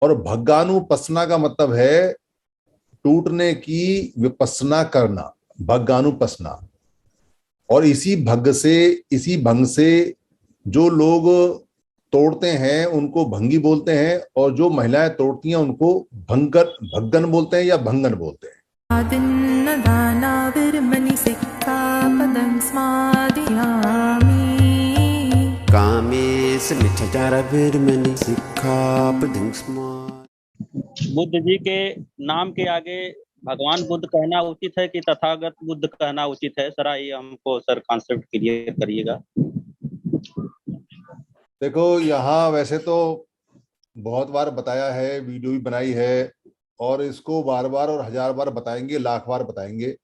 और भग्गानुपसना का मतलब है टूटने की विपස්සना करना, भग्गानुपसना। और इसी भंग से जो लोग तोड़ते हैं उनको भंगी बोलते हैं, और जो महिलाएं तोड़ती हैं उनको भंगन भग्गन बोलते हैं या भंगन बोलते हैं। कामेश मिथ्याचार विरमणि सिक्खापदं बुद्ध जी के नाम के आगे भगवान बुद्ध कहना उचित है कि तथागत बुद्ध कहना उचित है? सर ये हमको सर कॉन्सेप्ट क्लियर करिएगा। देखो, यहाँ वैसे तो बहुत बार बताया है, वीडियो भी बनाई है, और इसको बार बार और हजार बार बताएंगे, लाख बार बताएंगे,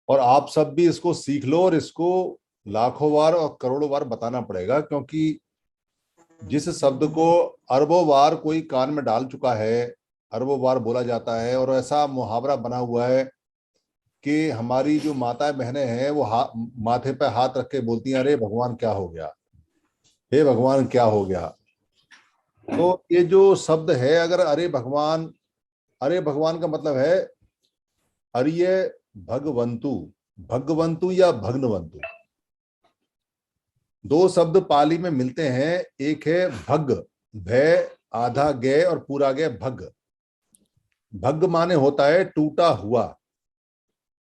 और आप सब भी इसको सीख लो और इसको लाखों बार और करोड़ों बार बताना पड़ेगा, क्योंकि जिस शब्द को अरबों बार कोई कान में डाल चुका है, अरबों बार बोला जाता है, और ऐसा मुहावरा बना हुआ है कि हमारी जो माताएं बहनें हैं वो माथे पे हाथ रख के बोलती हैं, अरे भगवान क्या हो गया, हे भगवान क्या हो गया। तो ये जो शब्द है, अगर अरे भगवान का मतलब है अरिय भगवंतु, भगवंतु या भग्नवंतु। दो शब्द पाली में मिलते हैं, एक है भग, भय, आधा गे और पूरा गे, भग। भग माने होता है टूटा हुआ,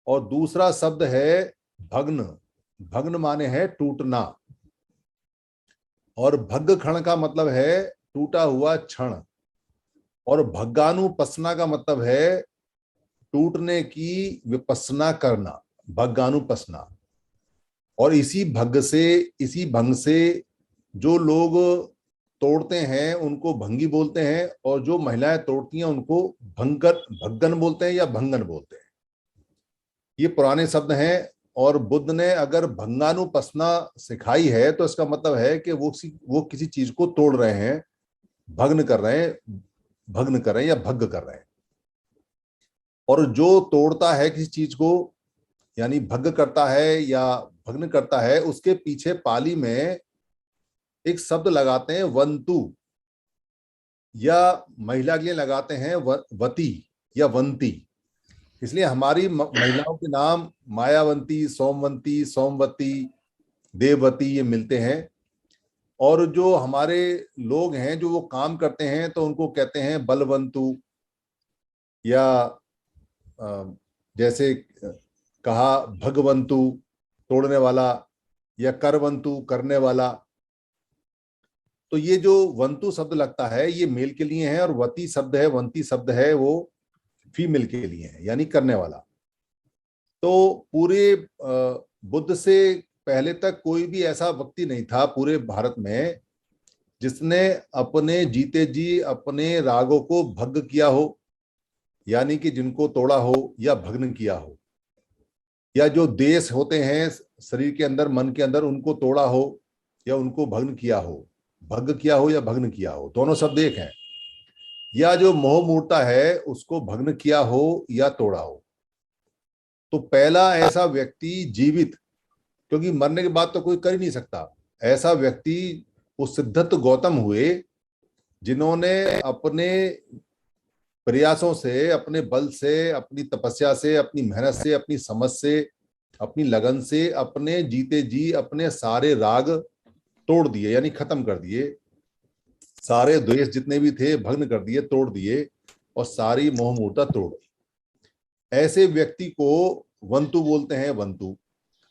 और दूसरा शब्द है भग्न, भग्न माने है टूटना। और भग्ग क्षण का मतलब है टूटा हुआ क्षण, और भग्गानुपसना का मतलब है टूटने की विपස්සना करना, भग्गानुपसना। और इसी भंग से जो लोग तोड़ते हैं उनको भंगी बोलते हैं, और जो महिलाएं तोड़ती हैं उनको भग्गन बोलते हैं या भंगन बोलते हैं। ये पुराने शब्द हैं, और बुद्ध ने अगर भंगानुपसना सिखाई है तो इसका मतलब है कि वो किसी चीज को तोड़ रहे हैं, भग्न कर रहे हैं या भग्ग कर रहे हैं। और जो तोड़ता है किसी चीज को, यानी भग्ग करता है या भग्न करता है, उसके पीछे पाली में एक शब्द लगाते हैं वंतु, या महिला के लिए लगाते हैं वती या वंती। इसलिए हमारी महिलाओं के नाम मायावंती, सोमवंती, सोमवती, देववती ये मिलते हैं। और जो हमारे लोग हैं जो वो काम करते हैं तो उनको कहते हैं बलवंतु, या जैसे कहा भगवंतु तोड़ने वाला, या करवंतु करने वाला। तो ये जो वंतु शब्द लगता है ये मेल के लिए है, और वती शब्द है, वंती शब्द है, वो फीमेल के लिए है, यानी करने वाला। तो पूरे बुद्ध से पहले तक कोई भी ऐसा व्यक्ति नहीं था पूरे भारत में जिसने अपने जीते जी अपने रागों को भग्ग किया हो, यानी कि जिनको तोड़ा हो या भग्न किया हो, या जो देश होते हैं शरीर के अंदर, मन के अंदर, उनको तोड़ा हो या उनको भग्न किया हो, भग्ग किया हो या भग्न किया हो, दोनों शब्द एक हैं। या जो मोह मूर्ता है उसको भग्न किया हो या तोड़ा हो। तो पहला ऐसा व्यक्ति जीवित, क्योंकि मरने के बाद तो कोई कर ही नहीं सकता, ऐसा व्यक्ति वो सिद्धत्त गौतम हुए जिन्होंने अपने प्रयासों से, अपने बल से, अपनी तपस्या से, अपनी मेहनत से, अपनी समझ से, अपनी लगन से अपने जीते जी अपने सारे राग तोड़ दिए, यानी खत्म कर दिए। सारे द्वेष जितने भी थे भग्न कर दिए, तोड़ दिए, और सारी मोह मूर्ता तोड़ दी। ऐसे व्यक्ति को वंतु बोलते हैं, वंतु।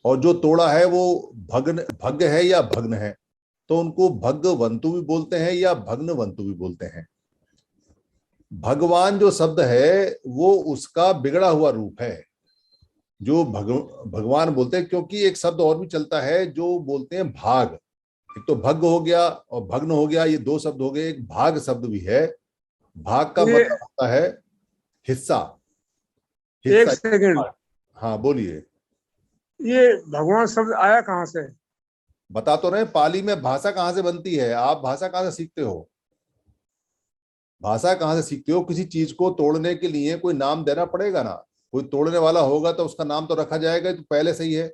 और जो तोड़ा है वो भग्ग है या भग्न है, तो उनको भग्गवंतु भी बोलते हैं या भग्नवंतु भी बोलते हैं। भगवान जो शब्द है वो उसका बिगड़ा हुआ रूप है जो भगवान बोलते हैं, क्योंकि एक शब्द और भी चलता है जो बोलते हैं भाग। एक तो भग्ग हो गया और भग्न हो गया, ये दो शब्द हो गए। एक भाग शब्द भी है, भाग का मतलब होता है हिस्सा। एक सेकंड, हाँ बोलिए। ये भगवान शब्द आया कहाँ से? बता तो रहे, पाली में भाषा कहाँ से बनती है। आप भाषा कहाँ से सीखते हो? भाषा कहाँ से सीखते हो? किसी चीज को तोड़ने के लिए कोई नाम देना पड़ेगा ना। कोई तोड़ने वाला होगा तो उसका नाम तो रखा जाएगा, तो पहले से ही है।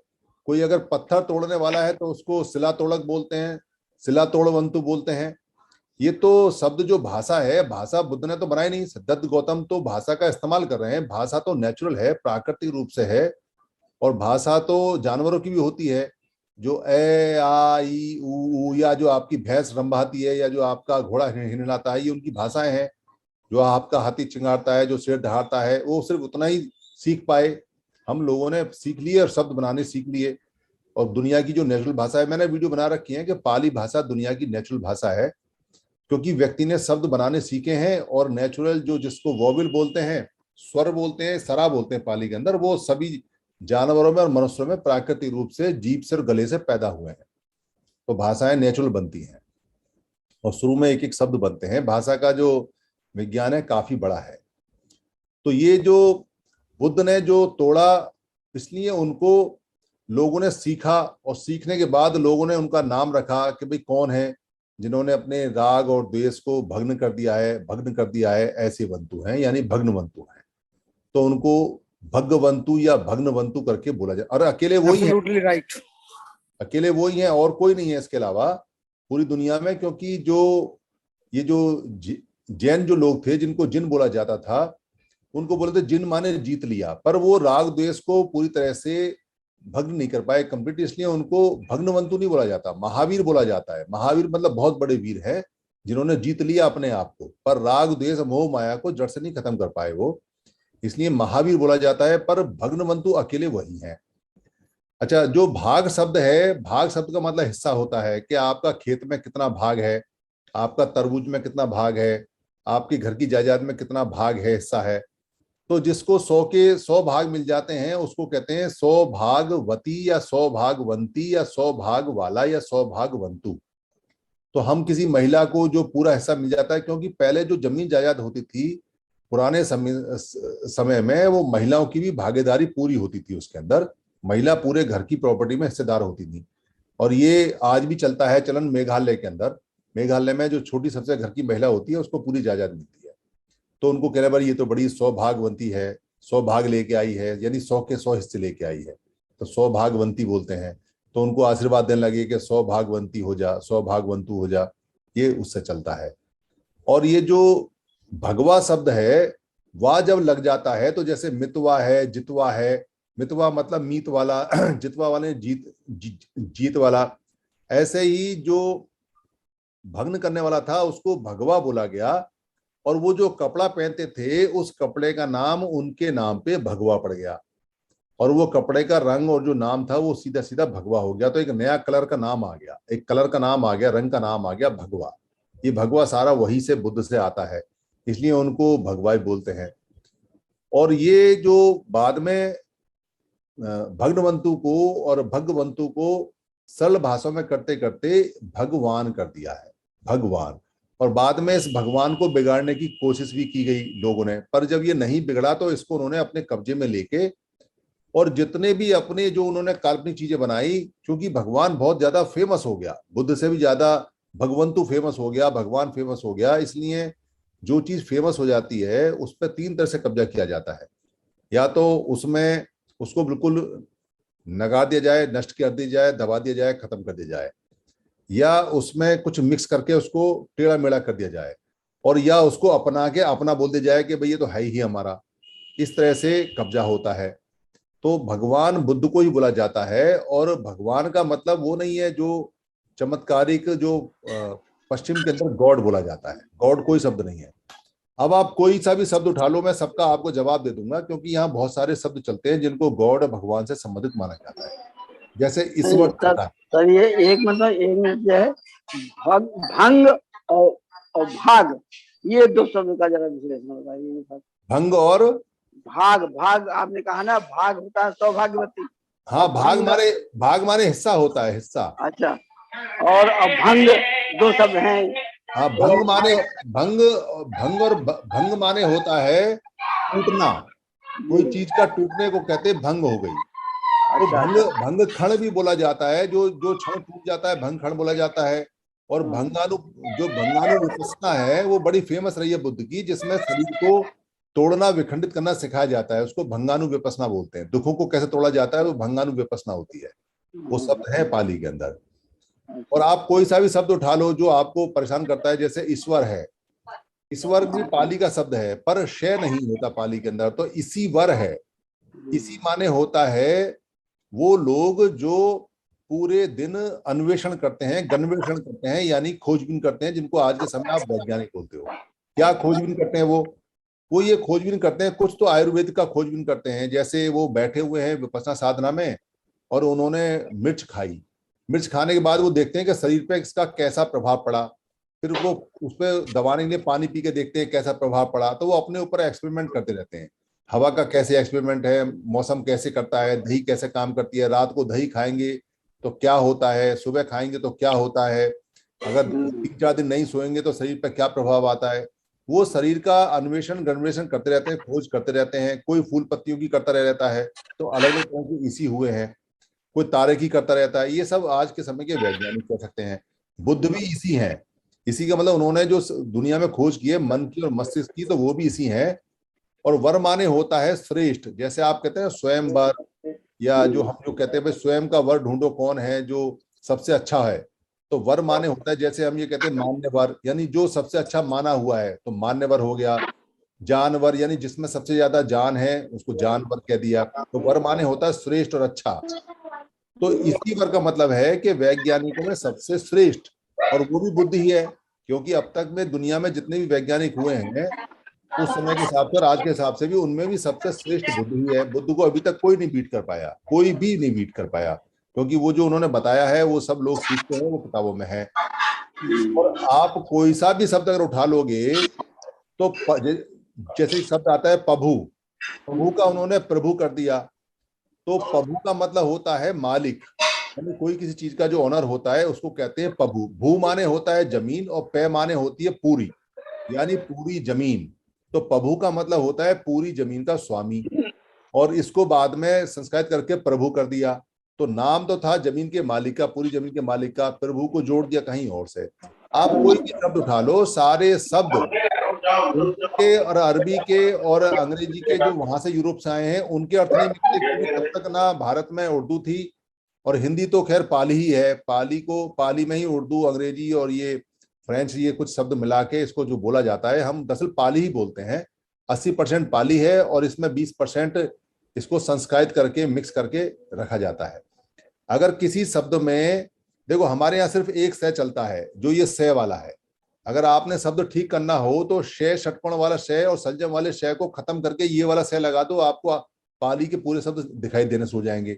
कोई अगर पत्थर तोड़ने वाला है तो उसको शिला तोड़क बोलते हैं, शिला तोड़वंतु बोलते हैं। ये तो शब्द जो भाषा है, भाषा बुद्ध ने तो बनाई नहीं, सिद्धार्थ गौतम तो भाषा का इस्तेमाल कर रहे हैं। भाषा तो नेचुरल है, प्राकृतिक रूप से है, और भाषा तो जानवरों की भी होती है। जो ए आ ई ऊ या जो आपकी भैंस रंभाती है या जो आपका घोड़ा हिनहिनाता है, ये उनकी भाषाएं हैं। जो आपका हाथी चिंगारता है, जो सिर दहाड़ता है, वो सिर्फ उतना ही सीख पाए। हम लोगों ने सीख लिए और शब्द बनाने सीख लिए। और दुनिया की जो नेचुरल भाषा है, मैंने वीडियो बना रखी है कि पाली भाषा दुनिया की नेचुरल भाषा है, क्योंकि व्यक्ति ने शब्द बनाने सीखे हैं। और नेचुरल जो जिसको वोवेल बोलते हैं, स्वर बोलते हैं, सरा बोलते हैं पाली के अंदर, वो सभी जानवरों में और मनुष्यों में प्राकृतिक रूप से जीभ से और गले से पैदा हुए हैं। तो भाषाएं नेचुरल बनती हैं और शुरू में एक एक शब्द बनते हैं। भाषा का जो विज्ञान है काफी बड़ा है। तो ये जो बुद्ध ने जो तोड़ा, इसलिए उनको लोगों ने सीखा, और सीखने के बाद लोगों ने उनका नाम रखा कि भाई कौन है जिन्होंने अपने राग और द्वेष को भग्न कर दिया है, ऐसे वंतु हैं, यानी भग्नवंतु हैं। तो उनको भगवंतु या भग्नवंतु करके बोला जाए। और अकेले वही है, राइट, अकेले वही है, और कोई नहीं है इसके अलावा पूरी दुनिया में। क्योंकि जो ये जो जैन जो लोग थे, जिनको जिन बोला जाता था, उनको बोलते थे जिन माने जीत लिया, पर वो राग द्वेष को पूरी तरह से भग्न नहीं कर पाए कंप्लीट, इसलिए उनको भग्नवंतु नहीं बोला जाता, महावीर बोला जाता है। महावीर मतलब बहुत बड़े वीर हैं जिन्होंने जीत लिया अपने आप को, पर राग द्वेष मोह माया को जड़ से नहीं खत्म कर पाए वो, इसलिए महावीर बोला जाता है। पर भग्नवंतु अकेले वही हैं। अच्छा, जो भाग शब्द है, भाग शब्द का मतलब हिस्सा होता है कि आपका खेत में कितना भाग है, आपका तरबूज में कितना भाग है, आपके घर की जायदाद में कितना भाग है, हिस्सा है। तो जिसको 100 के 100 भाग मिल जाते हैं उसको कहते हैं 100 भागवती या 100 भागवंती या 100 भाग वाला या 100 भागवंतु। तो हम किसी महिला को जो पूरा हिस्सा मिल जाता है, क्योंकि पहले जो जमीन जायदाद होती थी पुराने समय में, वो महिलाओं की भी भागीदारी पूरी होती थी उसके अंदर। महिला पूरे घर की प्रॉपर्टी में हिस्सेदार होती थी। और ये आज भी चलता है चलन मेघालय के अंदर। मेघालय में जो छोटी सबसे घर की महिला होती है उसको पूरी जायदाद मिलती है। तो उनको कह रहे भाई ये तो बड़ी 100 भागवंती है, 100 भाग लेके आई है, यानी 100 के 100 हिस्से लेके आई है, तो 100 भागवंती बोलते हैं। तो उनको आशीर्वाद देने लगे कि 100 भागवंती हो जा, 100 भागवंतु हो जा, ये उससे चलता है। और ये जो भगवा शब्द है, वह जब लग जाता है तो जैसे मितवा है, जितवा है, मितवा मतलब मीत वाला, जितवा वाले जीत वाला, ऐसे ही जो भग्न करने वाला था उसको भगवा बोला गया। और वो जो कपड़ा पहनते थे उस कपड़े का नाम उनके नाम पे भगवा पड़ गया, और वो कपड़े का रंग और जो नाम था वो सीधा सीधा भगवा हो गया। तो एक नया कलर का नाम आ गया, एक कलर का नाम आ गया, रंग का नाम आ गया भगवा। ये भगवा सारा वही से बुद्ध से आता है, इसलिए उनको भगवाई बोलते हैं। और ये जो बाद में भग्नवंतु को और भगवंतु को सरल भाषा में करते करते भगवान कर दिया है, भगवान। और बाद में इस भगवान को बिगाड़ने की कोशिश भी की गई लोगों ने, पर जब ये नहीं बिगड़ा तो इसको उन्होंने अपने कब्जे में लेके, और जितने भी अपने जो उन्होंने काल्पनिक चीजें बनाई, क्योंकि भगवान बहुत ज्यादा फेमस हो गया, बुद्ध से भी ज्यादा भगवंतु फेमस हो गया, भगवान फेमस हो गया, इसलिए जो चीज फेमस हो जाती है उस पर 3 तरह से कब्जा किया जाता है। या तो उसमें उसको बिल्कुल नगा दिया जाए, नष्ट कर दिया जाए, दबा दिया जाए, खत्म कर दिया जाए, या उसमें कुछ मिक्स करके उसको टेढ़ा मेढ़ा कर दिया जाए, और या उसको अपना के अपना बोल दिया जाए कि भाई ये तो है ही हमारा। इस तरह से कब्जा होता है। तो भगवान बुद्ध को ही बोला जाता है। और भगवान का मतलब वो नहीं है जो चमत्कारिक, जो पश्चिम के अंदर गॉड बोला जाता है। गॉड कोई शब्द नहीं है। अब आप कोई सा भी शब्द उठा लो, मैं सबका आपको जवाब दे दूंगा, क्योंकि यहाँ बहुत सारे शब्द चलते हैं जिनको गॉड और भगवान से संबंधित माना जाता है। जैसे इस वक्त सर ये एक मतलब एक मिनट जो है भंग और भाग, ये 2 शब्द का जरा विश्लेषण बताइए सर। भंग और भाग, भाग आपने कहा ना, भाग होता है सौभाग्यवती। हाँ, भाग माने हिस्सा होता है, हिस्सा। अच्छा, और भंग 2 शब्द हैं। हाँ, भंग और भंग माने होता है टूटना। कोई चीज का टूटने को कहते हैं भंग हो गई। तो भंग क्षण भी बोला जाता है, जो क्षण टूट जाता है भंग क्षण बोला जाता है। और भंगानु विपस्सना है वो बड़ी फेमस रही है बुद्ध की, जिसमें शरीर को तोड़ना विखंडित करना सिखाया जाता है, उसको भंगानु विपस्सना बोलते हैं। दुखों को कैसे तोड़ा जाता है वो भंगानु विपस्सना होती है, वो शब्द है पाली के अंदर। और आप कोई सा भी शब्द उठा लो जो आपको परेशान करता है, जैसे ईश्वर है, ईश्वर भी पाली का शब्द है पर शय नहीं होता पाली के अंदर, तो इसी वर है। इसी माने होता है वो लोग जो पूरे दिन अन्वेषण करते हैं, गन्वेषण करते हैं, यानी खोजबीन करते हैं, जिनको आज के समय आप वैज्ञानिक बोलते हो। क्या खोजबीन करते हैं वो ये खोजबीन करते हैं, कुछ तो आयुर्वेद का खोजबीन करते हैं। जैसे वो बैठे हुए हैं विपश्यना साधना में और उन्होंने मिर्च खाई, मिर्च खाने के बाद वो देखते हैं कि शरीर पे इसका कैसा प्रभाव पड़ा, फिर वो उस पर दबाने के लिए पानी पी के देखते हैं कैसा प्रभाव पड़ा। तो वो अपने ऊपर एक्सपेरिमेंट करते रहते हैं। हवा का कैसे एक्सपेरिमेंट है, मौसम कैसे करता है, दही कैसे काम करती है, रात को दही खाएंगे तो क्या होता है, सुबह खाएंगे तो क्या होता है, अगर 3-4 दिन नहीं सोएंगे तो शरीर पर क्या प्रभाव आता है। वो शरीर का अन्वेषण गन्वेषण करते रहते हैं, खोज करते रहते हैं। कोई फूल पत्तियों की करता रहता है तो अलग अलग तरह के इसी हुए हैं, कोई तारे की करता रहता है। ये सब आज के समय के वैज्ञानिक कह सकते हैं। बुद्ध भी इसी हैं। इसी का मतलब उन्होंने जो दुनिया में खोज की है मन की और मस्तिष्क की, तो वो भी इसी हैं। और वर माने होता है श्रेष्ठ। जैसे आप कहते हैं स्वयं वर, या जो हम जो कहते हैं भाई स्वयं का वर ढूंढो कौन है जो सबसे अच्छा है, तो वर माने होता है जैसे हम ये कहते हैं मान्यवर, यानी जो सबसे अच्छा माना हुआ है तो मान्यवर हो गया। जानवर यानी जिसमें सबसे ज्यादा जान है उसको जानवर कह दिया। तो वर माने होता है श्रेष्ठ और अच्छा। तो इसी वर का मतलब है कि वैज्ञानिकों में सबसे श्रेष्ठ, और वो भी बुद्ध ही है। क्योंकि अब तक में दुनिया में जितने भी वैज्ञानिक हुए हैं उस समय के हिसाब से और आज के हिसाब से भी, उनमें भी सबसे श्रेष्ठ बुद्ध ही है। बुद्ध को अभी तक कोई नहीं बीट कर पाया, कोई भी नहीं बीट कर पाया, क्योंकि वो जो उन्होंने बताया है वो सब लोग सीखते हैं, वो किताबों में है। और आप कोई सा भी शब्द अगर उठा लोगे तो जैसे शब्द आता है प्रभु, प्रभु का उन्होंने प्रभु कर दिया। तो प्रभु का मतलब होता है मालिक, यानी कोई किसी चीज का जो ऑनर होता है उसको कहते हैं प्रभु। भू माने होता है जमीन और पे माने होती है पूरी, यानी पूरी जमीन। तो प्रभु का मतलब होता है पूरी जमीन का स्वामी, और इसको बाद में संस्कृत करके प्रभु कर दिया। तो नाम तो था जमीन के मालिक का, पूरी जमीन के मालिक का, प्रभु को जोड़ दिया कहीं और से। आप कोई भी शब्द उठा लो, सारे शब्द उर्दू के और अरबी के और अंग्रेजी के जो वहां से यूरोप से आए हैं उनके अर्थ नहीं मिलते, क्योंकि तब तक ना भारत में उर्दू थी, और हिंदी तो खैर पाली ही है। पाली में ही उर्दू, अंग्रेजी और ये फ्रेंच, ये कुछ शब्द मिला के इसको जो बोला जाता है, हम दरअसल पाली ही बोलते हैं। 80% पाली है और इसमें 20% इसको संस्कृत करके मिक्स करके रखा जाता है। अगर किसी शब्द में देखो, हमारे यहाँ सिर्फ एक स चलता है जो ये स वाला है। अगर आपने शब्द ठीक करना हो तो शय षटकोण वाला शय और संजम वाले शय को खत्म करके ये वाला स लगा दो, आपको पाली के पूरे शब्द दिखाई देने से हो जाएंगे।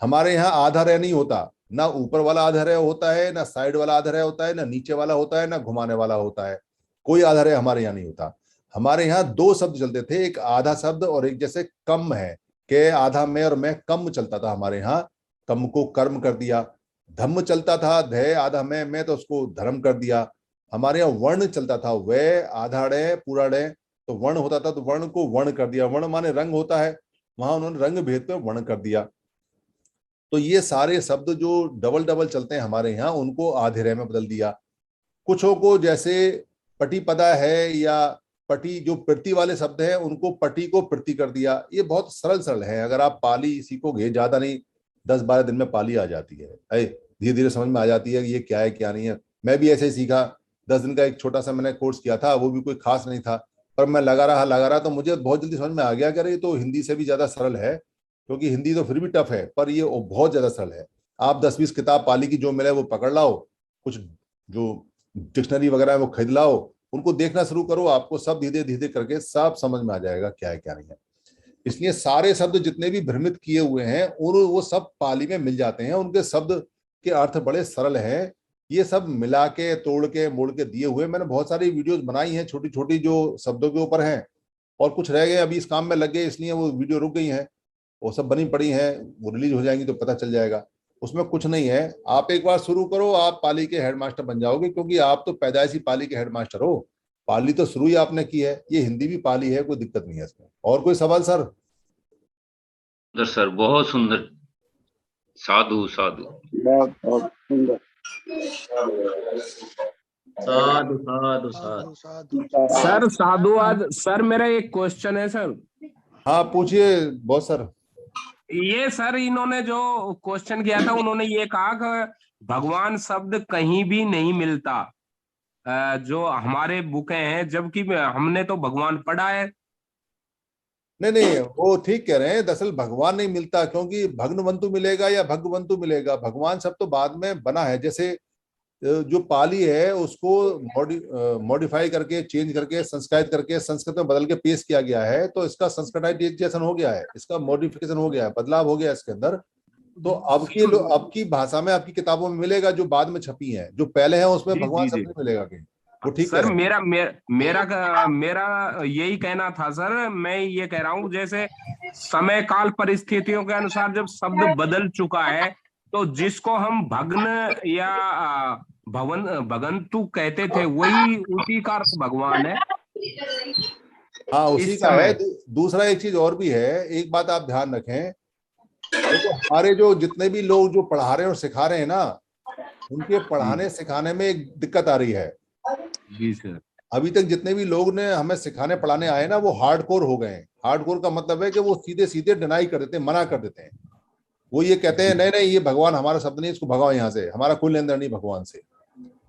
हमारे यहाँ आधा रह नहीं होता, ना ऊपर वाला आधा रह होता है, ना साइड वाला आधा रह होता है, ना नीचे वाला होता है, ना घुमाने वाला होता है। कोई आधा रह हमारे यहाँ नहीं होता। हमारे यहाँ 2 शब्द चलते थे, एक आधा शब्द और एक जैसे कम है के आधा में और मैं कम चलता था हमारे यहाँ। कम को कर्म कर दिया। धम्म चलता था, धय आधा में, मैं तो उसको धर्म कर दिया। हमारे यहाँ वर्ण चलता था, वे आधा डे पूरा डे, तो वर्ण होता था तो वर्ण को वर्ण कर दिया। वर्ण माने रंग होता है, वहां उन्होंने रंग भेद पे वर्ण कर दिया। तो ये सारे शब्द जो डबल डबल चलते हैं हमारे यहाँ, उनको आधे रह में बदल दिया। कुछों को जैसे पटी पदा है या पटी, जो प्रति वाले शब्द हैं उनको पटी को प्रति कर दिया। ये बहुत सरल सरल है। अगर आप पाली सीखोगे, ज्यादा नहीं 10-12 दिन में पाली आ जाती है, धीरे धीरे समझ में आ जाती है ये क्या है क्या नहीं है। मैं भी ऐसे ही सीखा, 10 दिन का एक छोटा सा मैंने कोर्स किया था, वो भी कोई खास नहीं था, पर मैं लगा रहा तो मुझे बहुत जल्दी समझ में आ गया कि अरे ये तो हिंदी से भी ज्यादा सरल है। क्योंकि हिंदी तो फिर भी टफ है, पर ये बहुत ज्यादा सरल है। आप 10-20 किताब पाली की जो मिले वो पकड़ लाओ, कुछ जो डिक्शनरी वगैरह है वो खरीद लाओ, उनको देखना शुरू करो, आपको सब धीरे धीरे करके सब समझ में आ जाएगा क्या है क्या नहीं है। इसलिए सारे शब्द जितने भी भ्रमित किए हुए हैं और वो सब पाली में मिल जाते हैं। उनके शब्द के अर्थ बड़े सरल हैं। ये सब मिला के तोड़ के मोड़ के दिए हुए। मैंने बहुत सारी वीडियोस बनाई हैं छोटी छोटी जो शब्दों के ऊपर हैं, और कुछ रह गए, अभी इस काम में लग गए इसलिए वो वीडियो रुक गई हैं। वो सब बनी पड़ी हैं, वो रिलीज हो जाएंगी तो पता चल जाएगा। उसमें कुछ नहीं है, आप एक बार शुरू करो, आप पाली के हेडमास्टर बन जाओगे, क्योंकि आप तो पैदाइशी पाली के हेडमास्टर हो। पाली तो शुरू ही आपने की है, ये हिंदी भी पाली है, कोई दिक्कत नहीं है इसमें। और कोई सवाल सर? सर बहुत सुंदर, साधु साधु, बहुत सुंदर। साधु साधु साधु। सर साधुवाद। सर मेरा एक क्वेश्चन है सर। हाँ पूछिए बहुत सर। ये सर इन्होंने जो क्वेश्चन किया था, उन्होंने ये कहा कि भगवान शब्द कहीं भी नहीं मिलता जो हमारे बुकें हैं, जबकि हमने तो भगवान पढ़ा है। नहीं नहीं, वो ठीक कह रहे हैं। दरअसल भगवान नहीं मिलता, क्योंकि भग्नवंतु मिलेगा या भगवंतु मिलेगा, भगवान शब्द तो बाद में बना है। जैसे जो पाली है उसको मॉडिफाई करके, चेंज करके, संस्कृत करके, संस्कृत में बदल के पेश किया गया है, तो इसका संस्कृताइजेशन हो गया है, इसका मॉडिफिकेशन हो गया है, बदलाव हो गया है इसके अंदर। तो अब की भाषा में, आपकी किताबों में मिलेगा जो बाद में छपी है, जो पहले है उसमें जी भगवान जी शब्द जी। नहीं मिलेगा कहीं। वो ठीक कह सर रहे हैं। मेरा यही कहना था सर। मैं ये कह रहा हूँ, जैसे समय काल परिस्थितियों के अनुसार जब शब्द बदल चुका है, तो जिसको हम भग्न या भगंतु कहते थे, वही उसी का अर्थ भगवान है हाँ, उसी इस का है। समय। दूसरा एक चीज और भी है, एक बात आप ध्यान रखें। देखो, हमारे जो जितने भी लोग जो पढ़ा रहे हैं और सिखा रहे हैं ना, उनके पढ़ाने सिखाने में एक दिक्कत आ रही है। जी सर। अभी तक जितने भी लोग ने हमें सिखाने पढ़ाने आए ना, वो हार्डकोर हो गए हैं। हार्डकोर का मतलब है कि वो सीधे सीधे डिनाई कर देते हैं, मना कर देते हैं। वो ये कहते हैं, नहीं नहीं, ये भगवान हमारा शब्द नहीं, इसको भगाओ यहाँ से, हमारा कोई लेन देन नहीं भगवान से।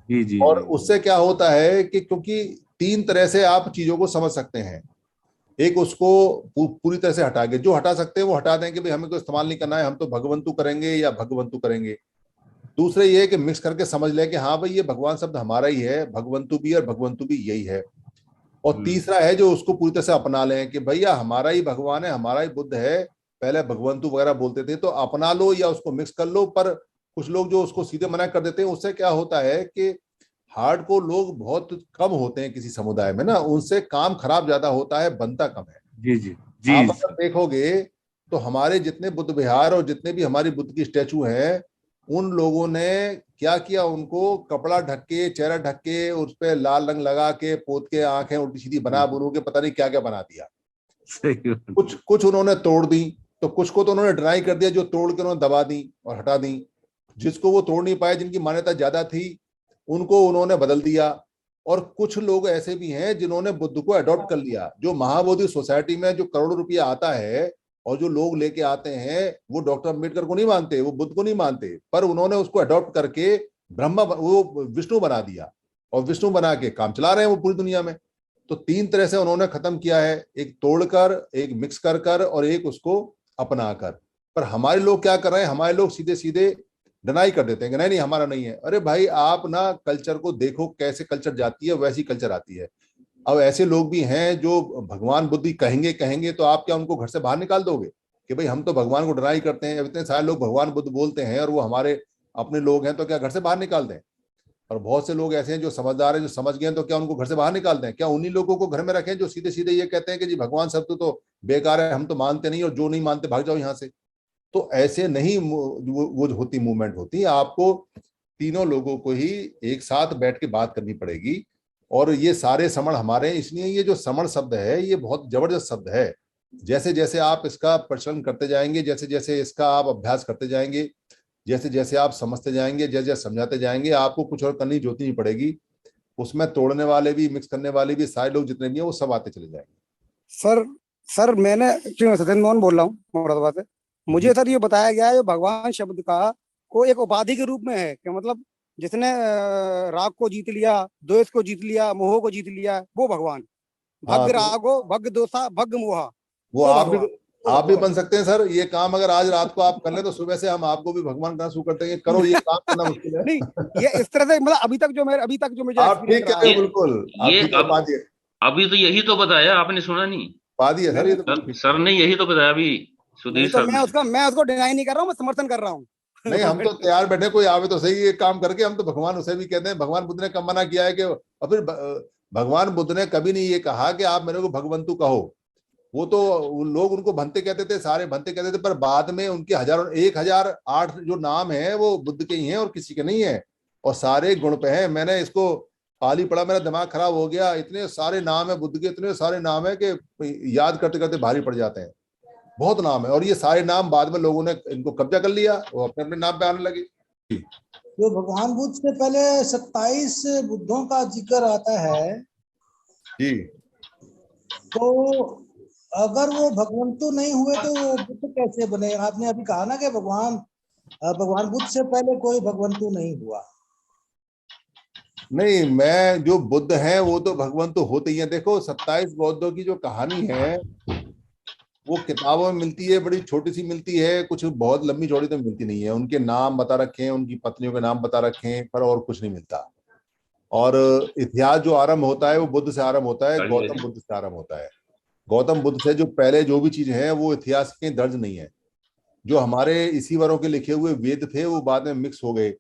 जी जी और जी। उससे क्या होता है कि क्योंकि तीन तरह से आप चीजों को समझ सकते हैं। एक, उसको पूरी तरह से हटा के, जो हटा सकते हैं वो हटा दें कि भाई हमें कोई इस्तेमाल नहीं करना है, हम तो भगवंतु करेंगे या भगवंतु करेंगे। दूसरे ये है कि मिक्स करके समझ लें कि हाँ भाई, ये भगवान शब्द हमारा ही है, भगवंतु भी और भगवंतु भी यही है। और तीसरा है जो उसको पूरी तरह से अपना लें कि भैया हमारा ही भगवान है, हमारा ही बुद्ध है। पहले भगवंतु वगैरह बोलते थे, तो अपना लो या उसको मिक्स कर लो। पर कुछ लोग जो उसको सीधे मना कर देते हैं, उससे क्या होता है कि हार्ड को लोग बहुत कम होते हैं किसी समुदाय में ना, उनसे काम खराब ज्यादा होता है, बनता कम है। जी जी जी। आप अगर देखोगे तो हमारे जितने बुद्ध विहार और जितने भी हमारी बुद्ध की स्टैचू हैं, उन लोगों ने क्या किया, उनको कपड़ा ढक के, चेहरा ढक के, उस पे लाल रंग लगा के, पोत के, आंखें उल्टी सीधी बना बुनू के, पता नहीं क्या क्या बना दिया। सही। कुछ कुछ उन्होंने तोड़ दी, तो कुछ को तो उन्होंने डिनाई कर दिया, जो तोड़ के उन्होंने दबा दी और हटा दी। जिसको वो तोड़ नहीं पाए, जिनकी मान्यता ज्यादा थी, उनको उन्होंने बदल दिया। और कुछ लोग ऐसे भी हैं जिन्होंने बुद्ध को अडॉप्ट कर लिया। जो महाबोधि सोसाइटी में जो करोड़ों रुपया आता है और जो लोग लेके आते हैं, वो डॉक्टर अम्बेडकर को नहीं मानते, वो बुद्ध को नहीं मानते, पर उन्होंने उसको अडॉप्ट करके वो विष्णु बना दिया, और विष्णु बना के काम चला रहे हैं वो पूरी दुनिया में। तो तीन तरह से उन्होंने खत्म किया है, एक तोड़कर, एक मिक्स कर और एक उसको अपना कर। पर हमारे लोग क्या कर रहे हैं, हमारे लोग सीधे सीधे डिनाई कर देते हैं कि नहीं नहीं हमारा नहीं है। अरे भाई, आप ना कल्चर को देखो, कैसे कल्चर जाती है वैसी कल्चर आती है। अब ऐसे लोग भी हैं जो भगवान बुद्धि कहेंगे तो आप क्या उनको घर से बाहर निकाल दोगे कि भाई हम तो भगवान को डिनाई करते हैं। अब इतने सारे लोग भगवान बुद्ध बोलते हैं और वो हमारे अपने लोग हैं, तो क्या घर से बाहर निकाल दें? और बहुत से लोग ऐसे हैं जो समझदार हैं, जो समझ गए हैं, तो क्या उनको घर से बाहर निकाल दें? क्या उन्हीं लोगों को घर में रखें जो सीधे सीधे ये कहते हैं कि जी भगवान शब्द तो बेकार है, हम तो मानते नहीं, और जो नहीं मानते भाग जाओ यहाँ से? तो ऐसे नहीं वो होती मूवमेंट होती। आपको तीनों लोगों को ही एक साथ बैठ के बात करनी पड़ेगी। और ये सारे समण हमारे हैं, इसलिए ये जो समण शब्द है ये बहुत जबरदस्त शब्द है। जैसे जैसे आप इसका प्रचलन करते जाएंगे, जैसे जैसे इसका आप अभ्यास करते जाएंगे, जैसे जैसे आप समझते जाएंगे, जैसे जैसे समझाते जाएंगे, आपको कुछ और करने की जरूरत नहीं पड़ेगी। उसमें तोड़ने वाले भी, मिक्स करने वाले भी, सारे लोग जितने भी हैं वो सब आते चले जाएंगे। सर सर मैंने एक्चुअली सत्येंद्र मोहन बोल रहा हूँ मुरादाबाद से। मुझे सर ये बताया गया है भगवान शब्द का को एक उपाधि के रूप में है कि मतलब जिसने राग को जीत लिया, द्वेष को जीत लिया, मोह को जीत लिया, वो भगवान। हाँ, भग तो रागो भग दोषा भग मोहा, वो भगवान। आप भी बन सकते हैं सर। ये काम अगर आज रात को आप कर लें तो सुबह से हम आपको भी भगवान करना शुरू कर देंगे। करो, ये काम करना मुश्किल है। नहीं, ये इस तरह से मतलब अभी तक जो मुझे आप ठीक एक्सपीरियंस कह रहा रहे है। हो, बिल्कुल आप ये ठीक है। पा दिए, अभी तो यही तो बताया आपने, सुना नहीं? पा दिए सर, ये तो सर, सर ने यही तो बताया अभी, सुधीर नहीं तो सर ने। मैं उसको डिनाई नहीं कर रहा हूँ, मैं समर्थन कर रहा हूँ। नहीं, हम तो तैयार बैठे, कोई आवे तो सही ये काम करके। हम तो भगवान उसे भी कहते हैं, भगवान बुद्ध ने कब मना किया है कि, और फिर भगवान बुद्ध ने कभी नहीं ये कहा कि आप मेरे को भगवंतु कहो। वो तो लोग उनको भंते कहते थे, सारे भंते कहते थे, पर बाद में उनके 1008 जो नाम है वो बुद्ध के ही हैं और किसी के नहीं है, और सारे गुण पे हैं। मैंने इसको पाली पढ़ा, मेरा दिमाग खराब हो गया। इतने सारे नाम है बुद्ध के, इतने सारे नाम है कि याद करते करते भारी पड़ जाते हैं। बहुत नाम है, और ये सारे नाम बाद में लोगों ने इनको कब्जा कर लिया, वो अपने अपने नाम पे आने लगे। जो भगवान बुद्ध से पहले 27 बुद्धों का जिक्र आता है जी, तो अगर वो भगवंतु नहीं हुए तो वो बुद्ध कैसे बने? आपने अभी कहा ना कि भगवान भगवान बुद्ध से पहले कोई भगवंतु नहीं हुआ। नहीं, मैं जो बुद्ध हैं वो तो भगवान तो होते ही हैं। देखो 27 बौद्धों की जो कहानी है वो किताबों में मिलती है, बड़ी छोटी सी मिलती है, कुछ बहुत लंबी चौड़ी तो मिलती नहीं है। उनके नाम बता रखे हैं, उनकी पत्नियों के नाम बता रखे हैं, पर और कुछ नहीं मिलता। और इतिहास जो आरंभ होता है वो बुद्ध से आरंभ होता है, गौतम बुद्ध से आरंभ होता है। गौतम बुद्ध से जो पहले जो भी चीज है वो इतिहास के दर्ज नहीं है। जो हमारे इसी वरों के लिखे हुए वेद थे वो बाद में मिक्स हो गए।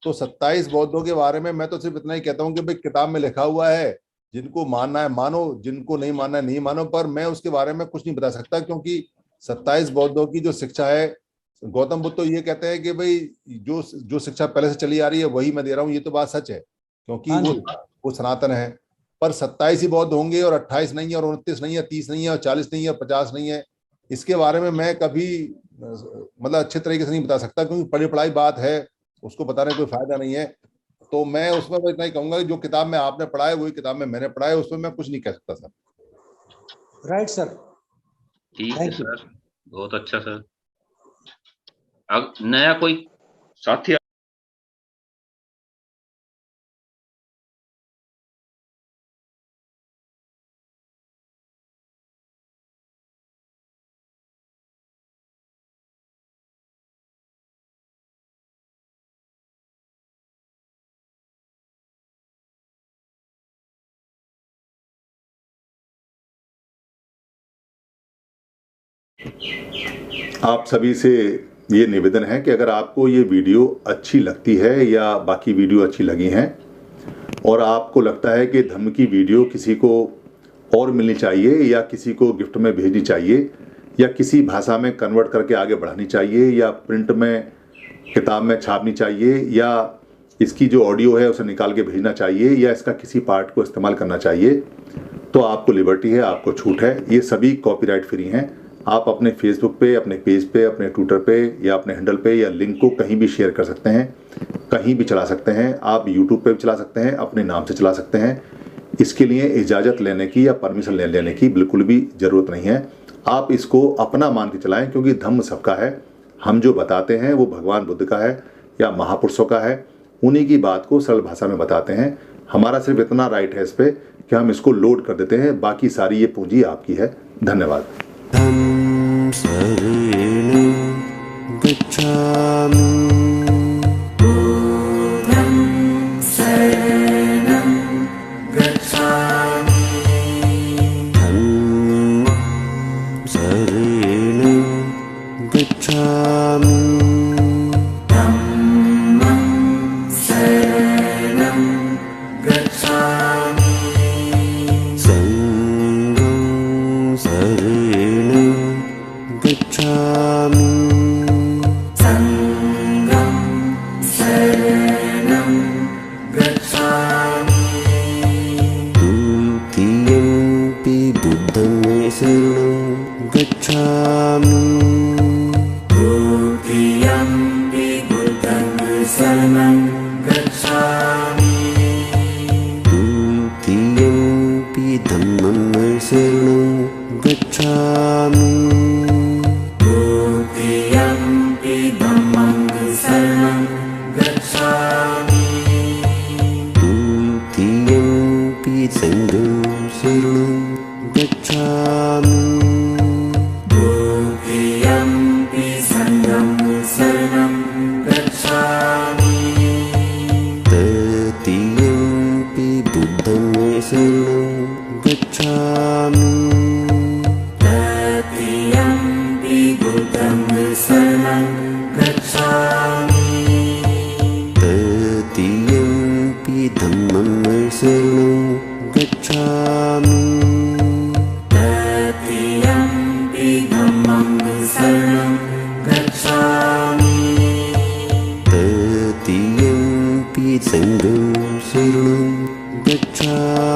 तो 27 बौद्धों के बारे में मैं तो सिर्फ इतना ही कहता हूँ कि भाई किताब में लिखा हुआ है, जिनको मानना है मानो, जिनको नहीं मानना है नहीं मानो, पर मैं उसके बारे में कुछ नहीं बता सकता, क्योंकि 27 बौद्धों की जो शिक्षा है, गौतम बुद्ध तो ये कहते हैं कि भाई जो जो शिक्षा पहले से चली आ रही है वही मैं दे रहा हूँ। ये तो बात सच है, क्योंकि वो सनातन है। पर 27 ही बौद्ध होंगे और 28 नहीं है और 29 नहीं है, 30 नहीं है और 40 नहीं है और 50 नहीं है, इसके बारे में मैं कभी मतलब अच्छे तरीके से नहीं बता सकता, क्योंकि पढ़ी पढ़ाई बात है, उसको बताने का कोई फायदा नहीं है। तो मैं उसमें इतना ही कहूंगा कि जो किताब में आपने पढ़ा है वही किताब में मैंने पढ़ा है, उसमें मैं कुछ नहीं कह सकता सर। राइट सर, ठीक है सर, बहुत अच्छा सर। अब नया कोई साथी आप सभी से ये निवेदन है कि अगर आपको ये वीडियो अच्छी लगती है या बाकी वीडियो अच्छी लगी हैं और आपको लगता है कि धर्म की वीडियो किसी को और मिलनी चाहिए या किसी को गिफ्ट में भेजनी चाहिए या किसी भाषा में कन्वर्ट करके आगे बढ़ानी चाहिए या प्रिंट में किताब में छापनी चाहिए या इसकी जो ऑडियो है उसे निकाल के भेजना चाहिए या इसका किसी पार्ट को इस्तेमाल करना चाहिए, तो आपको लिबर्टी है, आपको छूट है। ये सभी कॉपीराइट फ्री हैं। आप अपने फेसबुक पे, अपने पेज पे, अपने ट्विटर पे या अपने हैंडल पे या लिंक को कहीं भी शेयर कर सकते हैं, कहीं भी चला सकते हैं। आप यूट्यूब पे भी चला सकते हैं, अपने नाम से चला सकते हैं। इसके लिए इजाज़त लेने की या परमिशन लेने की बिल्कुल भी ज़रूरत नहीं है। आप इसको अपना मान के चलाएं, क्योंकि धर्म सबका है। हम जो बताते हैं वो भगवान बुद्ध का है या महापुरुषों का है, उन्हीं की बात को सरल भाषा में बताते हैं। हमारा सिर्फ इतना राइट है इस पर कि हम इसको लोड कर देते हैं, बाकी सारी ये पूंजी आपकी है। धन्यवाद। शरणं गच्छामि। बुद्धं शरणं गच्छामि। धम्मं शरणं गच्छामि। धम्मं शरणं गच्छामि। संघं शरणं गच्छामि। संघं शरणं गच्छामि। द्वितीयंपि बुद्धं शरणं गच्छामि। द्वितीयंपि बुद्धं शरणं गच्छामि। द्वितीयंपि धम्मं शरणं गच्छामि। द्वितीयंपि धम्मं शरणं गच्छामि। द्वितीयंपि संघं शरणं गच्छामि। द्वितीयंपि संघं शरणं गच्छामि। तृतीयंपि बुद्धं शरणं गच्छामि। तृतीयंपि बुद्धं शरणं गच्छामि। तृतीयंपि धम्मं शरणं गच्छामि। तृतीयंपि धम्मं शरणं गच्छामि। तृतीयंपि संघं शरणं गच्छामि।